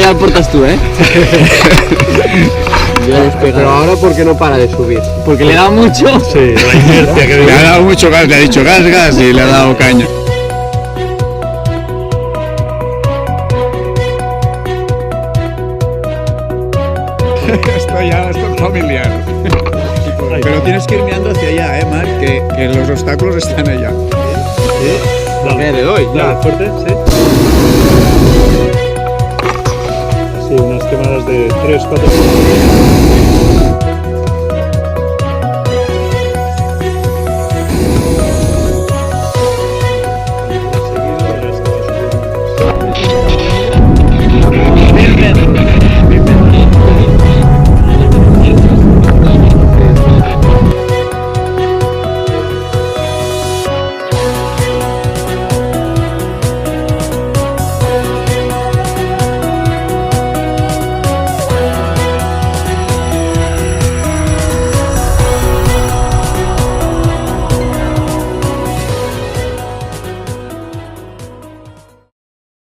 la aportas tú, ¿eh? Pero ahora, ¿por qué no para de subir? Porque le da mucho. Sí, la inercia que Le ha dado mucho gas, le ha dicho gas, gas y le ha dado caña. Esto es familiar. Pero tienes que ir mirando hacia allá, Marc, que los obstáculos están allá. Dale, Le doy, dale, ya. fuerte, sí. Sí, unas quemadas de 3-4.